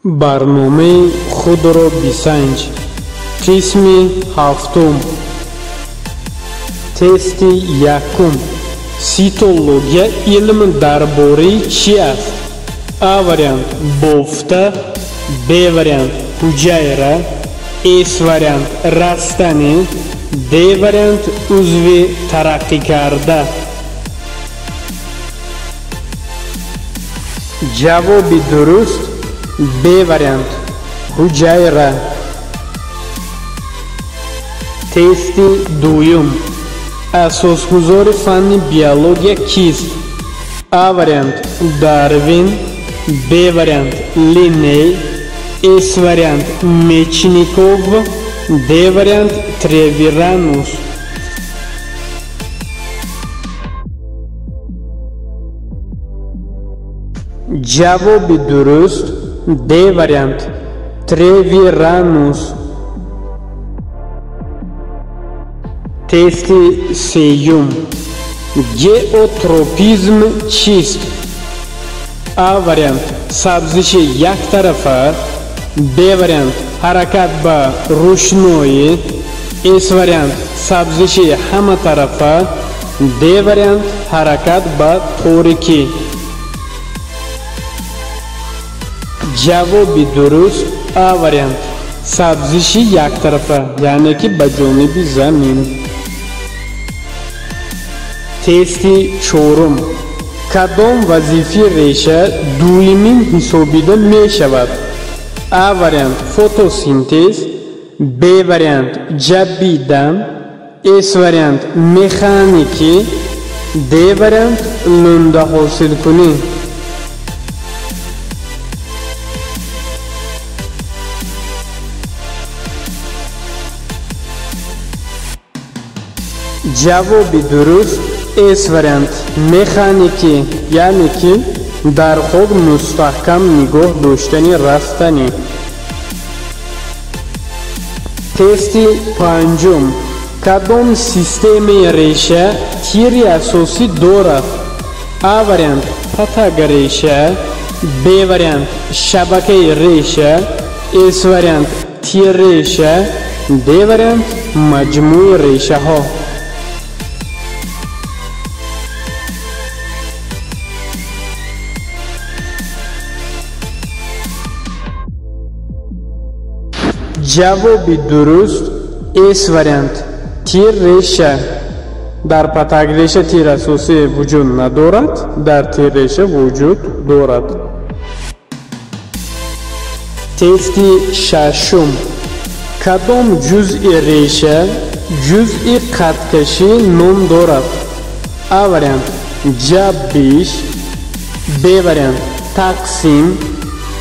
برنامه خود را بسنج. قسم هفتم. تست یکم. سیتولوژی علم درباره چی است؟ A variant بافته، B variant حجره، S variant رستنی، D variant عضو ترقی کرده. جواب درست B variant حجره. تست دوم. اساسگذار فن بیولوژی کیست؟ A variant داروین، B variant لینی، S variant میچنیکوف، D variant تریویرانوس. جواب درست D variant تریویرانوس. تست سیوم. گئوتروپیسم چیست؟ A variant سبزش یک طرفه، B variant حرکت به روشنایی، S variant سبزش همه طرفه، D variant حرکت به تاریکی. جواب درست A variant سبزش یک طرفه، یعنی که به جانب زمین. تست چهارم. کدام وظیفه ریشه دومین حسابیده می شود؟ A variant فتوسینتز، B variant جبیدن، S variant مکانیکی، D variant لنده حاصل کنی. جواب درست S variant مکانیکی، یعنی که در خود مستحکم نگاه داشتنی رفتنی. تست پنجم. کدام سیستم ریشه تیری اساسی دارد؟ A variant پتک ریشه، B variant شبکه ریشه، S variant تیر ریشه، D variant مجموع ریشه ها. جواب درست S variant تیر ریشه. در پتک ریشه تیر اساسی وجود ندارد، در تیر ریشه وجود دارد. تست ششم. کدام جزء ریشه جزء خطکشی نام دارد؟ A variant جنبش، B variant تقسیم،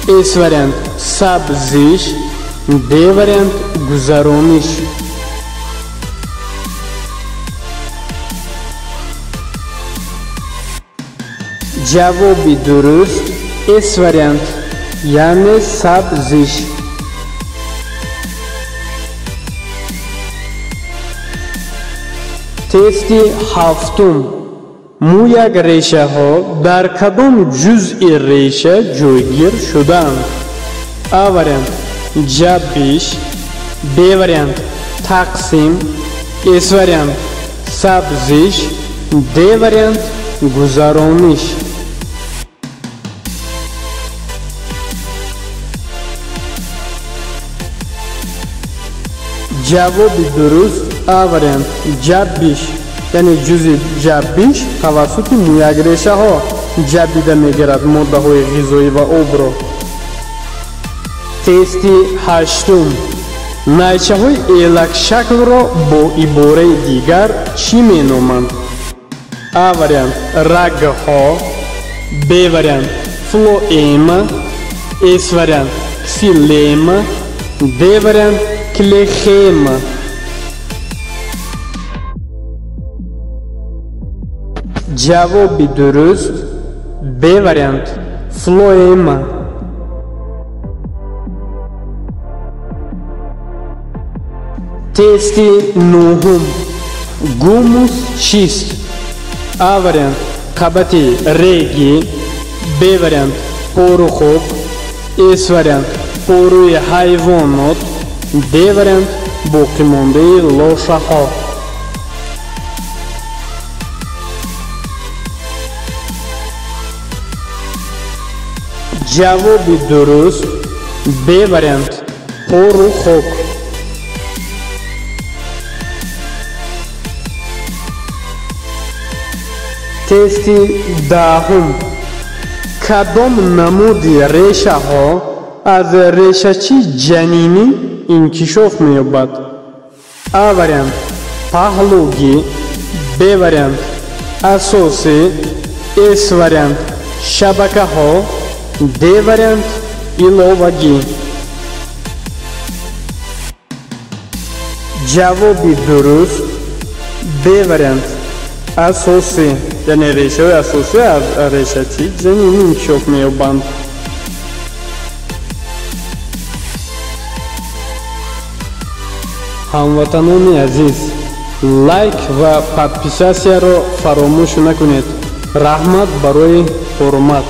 S variant سبزش، D variant گذرانش. جواب درست S variant یعنی سبزش. تست هفتم. مویک ریشه ها در کدام جزء ریشه جایگیر شدند؟ A variant جنبش، B variant تقسیم، S variant سبزش، D variant گذرانش. جواب درست A variant جنبش، یعنی جزء جنبش توسط مویک ریشه ها جنبیده میگیرد ماده های غذایی و آب را. تست هشتم. نیچه های ایلک شکل را با عباره دیگر چی می نامند؟ A variant رگ ها، B variant فلوئما، S variant کسیلما، D variant کلیخیما. جواب درست B variant فلوئما. تست نهم. گوموس چیست؟ A variant قبط ریگی، B variant پروخوب، S вариант пӯрӯи ҳайвонот. D вариант боқимондаи лошаҳо. ҷавоби дуруст Б вариант пӯру хок. тести даҳум. кадом намуди решаҳо аз решачи ҷанинӣ инкишоф меёбад? А вариант паҳлӯгӣ. Б вариант асосӣ. С вариант шабакаҳо. Д вариант иловагӣ. ҷавоби дуруст Б вариант асосӣ, яъне решаҳои асосӣ аз решачи ҷанинӣ инкишоф меёбанд. ҳамватанони азиз, лайк ва подписасияро фаромӯш накунед. раҳмат барои ҳурмат.